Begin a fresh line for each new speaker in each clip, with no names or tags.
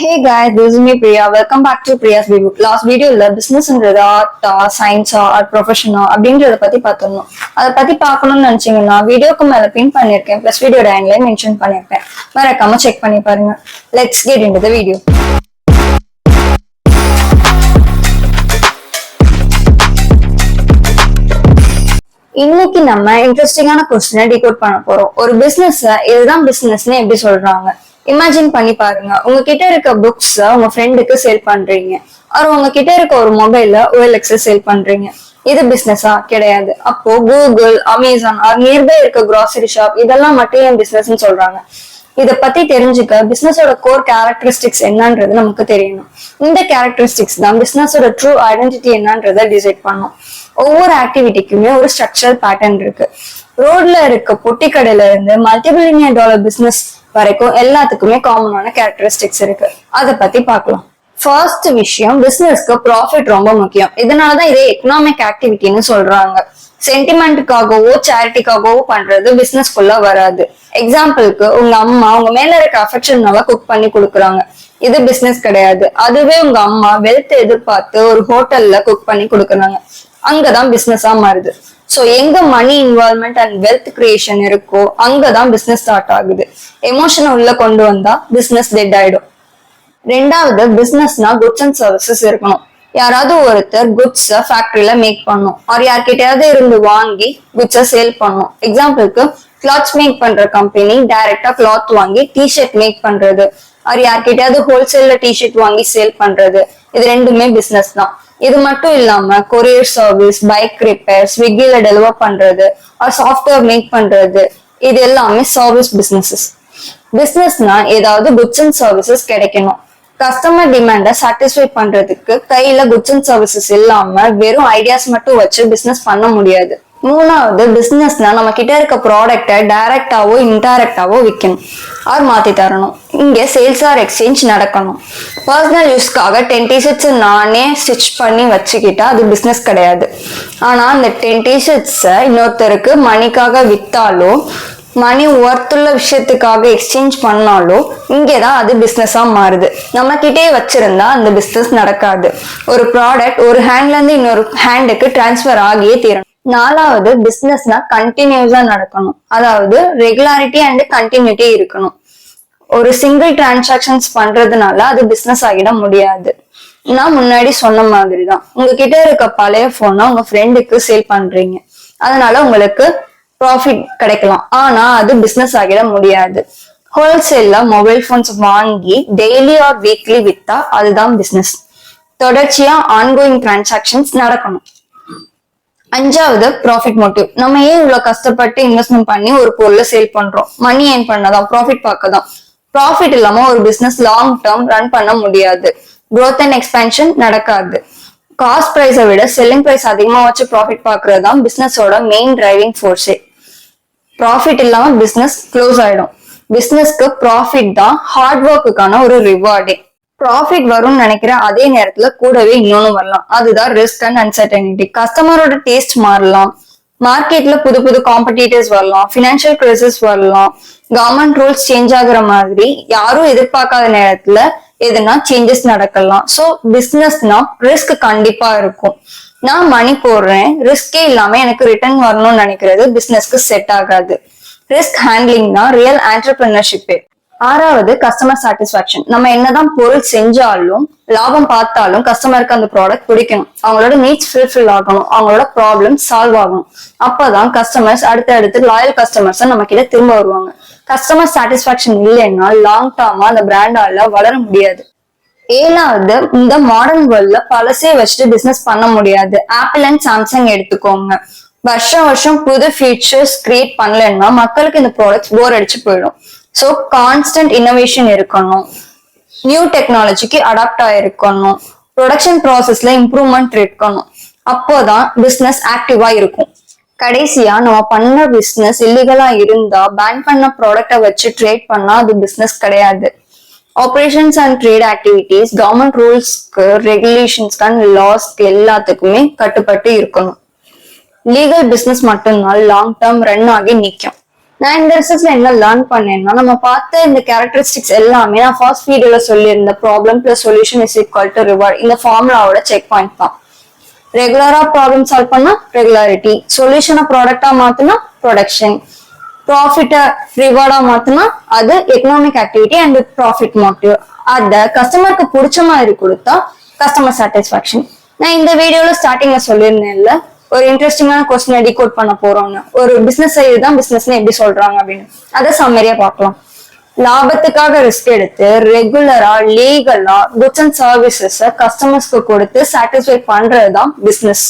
Hey guys, this is me Priya. Welcome back to Priya's View. Last video business art, science or profession அப்படின்றத பத்தி பார்த்தோம். அத பத்தி பார்க்கணும்னு நினைச்சீங்கன்னா வீடியோக்கு மேல பின் பண்ணிருக்கேன். பிளஸ் வீடியோட எண்ட்ல மென்ஷன் பண்ணிருப்பேன். மறக்காம செக் பண்ணி பாருங்க. Let's get into the video. இன்னைக்கு நம்ம இன்ட்ரெஸ்டிங்கான क्वेश्चन டிகோட் பண்ண போறோம். ஒரு பிசினஸ் இதுதான் பிசினஸ்னு எப்படி சொல்றாங்க? இமேஜின் பண்ணி பாருங்க. உங்ககிட்ட இருக்க புக்ஸ் உங்க ஃப்ரெண்டுக்கு சேல் பண்றீங்க, அவர் உங்ககிட்ட இருக்க ஒரு மொபைல்ல OLX சேல் பண்றீங்க. இது பிசினஸா? கிடையாது. அப்போ கூகுள், அமேசான் ஆர் நியர்பை இருக்க கிராசரி ஷாப் இதெல்லாம் மட்டும் ஏன் பிசினஸ்ன்னு சொல்றாங்க? இத பத்தி தெரிஞ்சுக்க பிசினஸோட கோர் கேரக்டரிஸ்டிக்ஸ் என்னன்றது நமக்கு தெரியணும். இந்த கேரக்டரிஸ்டிக்ஸ் தான் பிசினஸோட ட்ரூ ஐடென்டிட்டி என்னன்றதை டிசைட் பண்ணும். ஒவ்வொரு ஆக்டிவிட்டிக்குமே ஒரு ஸ்ட்ரக்சரல் பேட்டர்ன் இருக்கு. ரோட்ல இருக்க பொட்டி கடையில இருந்து மல்டிபில்லியன் டாலர் பிசினஸ் வரைக்கும் எல்லாத்துக்குமே காமனான கேரக்டரிஸ்டிக்ஸ் இருக்கு. அதை பத்தி பார்க்கலாம். ஃபர்ஸ்ட் விஷயம், பிசினஸ்க்கு ப்ராஃபிட் ரொம்ப முக்கியம். இதனாலதான் இதே எக்கனாமிக் ஆக்டிவிட்டின்னு சொல்றாங்க. சென்டிமெண்ட்டுக்காகவோ சேரிட்டிக்காகவோ பண்றது பிசினஸ்குள்ள வராது. எக்ஸாம்பிளுக்கு உங்க அம்மா உங்க மேல இருக்க அஃபெக்ஷனால குக் பண்ணி கொடுக்குறாங்க, இது பிசினஸ் கிடையாது. அதுவே உங்க அம்மா வெல்த் எதிர்பார்த்து ஒரு ஹோட்டல்ல குக் பண்ணி கொடுக்குறாங்க, அங்கதான் பிசினஸா மாறுது. சோ எங்க மணி இன்வால்வ்மெண்ட் அண்ட் வெல்த் கிரியேஷன் இருக்கோ அங்கதான் பிசினஸ் ஸ்டார்ட் ஆகுது. எமோஷனை உள்ள கொண்டு வந்தா பிசினஸ் டெட் ஆயிடும். ரெண்டாவது, பிசினஸ்னா குட்ஸ் அண்ட் சர்வீசஸ் இருக்கணும். யாராவது ஒருத்தர் குட்ஸ் ஃபேக்டரியில மேக் பண்ணும், ஆர் யார்கிட்டயாவது இருந்து வாங்கி குட்ஸ சேல் பண்ணும். எக்ஸாம்பிளுக்கு கிளாத்ஸ் மேக் பண்ற கம்பெனி டைரக்டா கிளாத் வாங்கி டிஷர்ட் மேக் பண்றது, ஆர் யார்கிட்டயாவது ஹோல்சேல்ல டிஷர்ட் வாங்கி சேல் பண்றது, இது ரெண்டுமே பிசினஸ் தான். இது மட்டும் இல்லாம கொரியர் சர்வீஸ், பைக் ரிப்பேர், ஸ்விக்கில டெலிவர் பண்றது, சாஃப்ட்வேர் மேக் பண்றது, இது எல்லாமே சர்வீஸ் பிசினஸஸ். பிசினஸ்னா ஏதாவது குட்ஸ் அண்ட் சர்வீசஸ் கிடைக்கணும். கஸ்டமர் டிமாண்ட சாட்டிஸ்ஃபை பண்றதுக்கு கையில குட்ஸ் அண்ட் சர்வீசஸ் இல்லாம வெறும் ஐடியாஸ் மட்டும் வச்சு பிசினஸ் பண்ண முடியாது. மூணாவது, பிசினஸ்னா நம்ம கிட்ட இருக்க ப்ராடக்ட டைரக்டாவோ இன்டைரக்டாவோ விற்கணும் ஆர் மாத்தி தரணும். இங்க சேல்ஸ் ஆர் எக்ஸ்சேஞ்ச் நடக்கணும். பர்சனல் யூஸ்க்காக 10 டிஷர்ட்ஸ் நானே ஸ்டிச் பண்ணி வச்சுக்கிட்டா அது பிசினஸ் கிடையாது. ஆனா அந்த 10 டிஷர்ட்ஸ் இன்னொருத்தருக்கு மணிக்காக வித்தாலோ மணி ஒர்த்துள்ள விஷயத்துக்காக எக்ஸ்சேஞ்ச் பண்ணாலும் இங்கேதான் அது பிசினஸா மாறுது. நம்ம கிட்டே வச்சிருந்தா அந்த பிசினஸ் நடக்காது. ஒரு ப்ராடக்ட் ஒரு ஹேண்ட்ல இருந்து இன்னொரு ஹேண்டுக்கு டிரான்ஸ்பர் ஆகியே தீரணும். நாலாவது, பிசினஸ்னா கண்டினியூஸா நடக்கணும். அதாவது ரெகுலாரிட்டி அண்ட் கண்டினியூட்டி இருக்கணும். ஒரு சிங்கிள் டிரான்சாக்சன்ஸ் பண்றதுனால அது பிசினஸ் ஆகிட முடியாது. நான் முன்னாடி சொன்ன மாதிரிதான், உங்ககிட்ட இருக்க பழைய போனை உங்க ஃப்ரெண்டுக்கு சேல் பண்றீங்க, அதனால உங்களுக்கு ப்ராஃபிட் கிடைக்கலாம். ஆனா அது பிசினஸ் ஆகிட முடியாது. ஹோல்சேல்ல மொபைல் போன்ஸ் வாங்கி டெய்லி ஆர் வீக்லி வித்தா அதுதான் பிசினஸ். தொடர்ச்சியா ஆன்கோயிங் டிரான்சாக்சன்ஸ் நடக்கணும். அஞ்சாவது, ப்ராஃபிட் மோட்டிவ். நம்ம ஏன் இவ்வளவு கஷ்டப்பட்டு இன்வெஸ்ட்மெண்ட் பண்ணி ஒரு பொருளை சேல் பண்றோம்? மணி ஏர்ன் பண்ணதான், ப்ராஃபிட் பார்க்கதான். ப்ராஃபிட் இல்லாம ஒரு பிசினஸ் லாங் டேர்ம் ரன் பண்ண முடியாது. growth அண்ட் எக்ஸ்பேன்ஷன் நடக்காது. காஸ்ட் பிரைஸை விட செல்லிங் பிரைஸ் அதிகமா வச்சு ப்ராஃபிட் பாக்குறது தான் பிசினஸோட மெயின் டிரைவிங் ஃபோர்ஸே. ப்ராஃபிட் இல்லாம பிசினஸ் க்ளோஸ் ஆயிடும். பிசினஸ்க்கு ப்ராஃபிட் தான் ஹார்ட் ஒர்க்குக்கான ஒரு ரிவார்டே. ப்ராஃபிட் வரும்னு நினைக்கிற அதே நேரத்துல கூடவே இன்னொன்னு வரலாம், அதுதான் ரிஸ்க் அண்ட் அன்சர்டனிட்டி. கஸ்டமரோட டேஸ்ட் மாறலாம், மார்க்கெட்ல புது புது காம்படிட்டர்ஸ் வரலாம், பினான்சியல் கிரைசிஸ் வரலாம், கவர்மெண்ட் ரூல்ஸ் சேஞ்ச் ஆகுற மாதிரி யாரும் எதிர்பார்க்காத நேரத்துல எதுனா சேஞ்சஸ் நடக்கலாம். சோ பிசினஸ்னா ரிஸ்க் கண்டிப்பா இருக்கும். நான் மணி போடுறேன், ரிஸ்கே இல்லாம எனக்கு ரிட்டர்ன் வரணும்னு நினைக்கிறது பிசினஸ்க்கு செட் ஆகாது. ரிஸ்க் ஹேண்ட்லிங் தான் ரியல் ஆண்டர்பிரினர்ஷிப்பே. ஆறாவது, கஸ்டமர் சாட்டிஸ்பாக்சன். நம்ம என்னதான் பொருள் செஞ்சாலும் லாபம் பார்த்தாலும் கஸ்டமருக்கு அந்த ப்ராடக்ட் பிடிக்கணும், அவங்களோட நீட்ஸ் ஃபுல்ஃபில் ஆகணும், அவங்களோட ப்ராப்ளம் சால்வ் ஆகணும். அப்பதான் கஸ்டமர்ஸ் அடுத்து லாயல் கஸ்டமர்ஸ் நம்ம கிட்ட திரும்ப வருவாங்க. கஸ்டமர் சாட்டிஸ்பாக்சன் இல்லைன்னா லாங் டேர்மா அந்த பிராண்டால வளர முடியாது. ஏழாவது, இந்த மாடர்ன் வேர்ல்ட்ல பழசே வச்சுட்டு பிசினஸ் பண்ண முடியாது. ஆப்பிள் அண்ட் சாம்சங் எடுத்துக்கோங்க. வருஷம் புது ஃபீச்சர்ஸ் கிரியேட் பண்ணலன்னா மக்களுக்கு இந்த ப்ராடக்ட்ஸ் போர் அடிச்சு போயிடும். ஸோ கான்ஸ்டன்ட் இன்னோவேஷன் இருக்கணும், நியூ டெக்னாலஜிக்கு அடாப்ட் ஆயிருக்கணும், ப்ரொடக்ஷன் ப்ராசஸ்ல இம்ப்ரூவ்மெண்ட் இருக்கணும். அப்போதான் பிசினஸ் ஆக்டிவா இருக்கும். கடைசியா, நம்ம பண்ண பிசினஸ் இல்லீகலா இருந்தா பேன் பண்ண ப்ராடக்டை வச்சு ட்ரேட் பண்ணா அது பிசினஸ் கிடையாது. Operations and trade activities government ரூல்ஸ்க்கு, ரெகுலேஷன்ஸ்க்கு அண்ட் லாஸ்க்கு எல்லாத்துக்குமே கட்டுப்பட்டு இருக்கணும். லீகல் பிசினஸ் மட்டும்தான் லாங் டேர்ம் ரன் ஆகி நிற்கும். நான் இந்த ரிசர்ச்ல என்ன லேர்ன் பண்ணேன்னா, நம்ம பார்த்த இந்த கேரக்டரிஸ்டிக்ஸ் எல்லாமே நான் ஃபர்ஸ்ட் வீடியோல சொல்லியிருந்த problem plus solution is equal to reward இந்த ஃபார்முலாவோட செக் பாயிண்ட் தான். ரெகுலரா ப்ராப்ளம் சால்வ் பண்ணா ரெகுலாரிட்டி, சொல்யூஷனை ப்ராடக்டா மாத்தினா ப்ரொடக்ஷன், ப்ராஃபிட்டை ரிவார்டா மாத்தினா அது economic activity and profit motive. அத கஸ்டமருக்கு பிடிச்ச மாதிரி கொடுத்தா கஸ்டமர் சாட்டிஸ்பாக்சன். நான் இந்த வீடியோல ஸ்டார்டிங்ல சொல்லியிருந்தேன்ல, ஒரு இன்ட்ரெஸ்டிங்கான கொஸ்டின் டிகோட் பண்ண போறோம்னு. ஒரு பிசினஸ் இதுதான் பிசினஸ்னு எப்படி சொல்றாங்க அப்படின்னு அதை சம்மரியா பார்க்கலாம். லாபத்துக்காக ரிஸ்க் எடுத்து ரெகுலரா லீகலா குட்ஸ் அண்ட் சர்வீசஸ் கஸ்டமர்ஸ்க்கு கொடுத்து சாட்டிஸ்ஃபை பண்றதுதான் பிசினஸ்.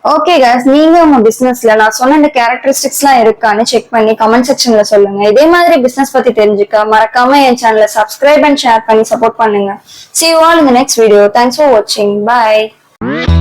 ஓகே கைஸ், நீங்க உங்க பிசினஸ்ல நான் சொன்ன இந்த கேரக்டரிஸ்டிக்ஸ் எல்லாம் இருக்கான்னு செக் பண்ணி கமெண்ட் செக்ஷன்ல சொல்லுங்க. இதே மாதிரி பிசினஸ் பத்தி தெரிஞ்சுக்க மறக்காம என் சேனலை சப்ஸ்கிரைப் அண்ட் ஷேர் பண்ணி சப்போர்ட் பண்ணுங்க. See you all in the next video. Thanks for watching. Bye.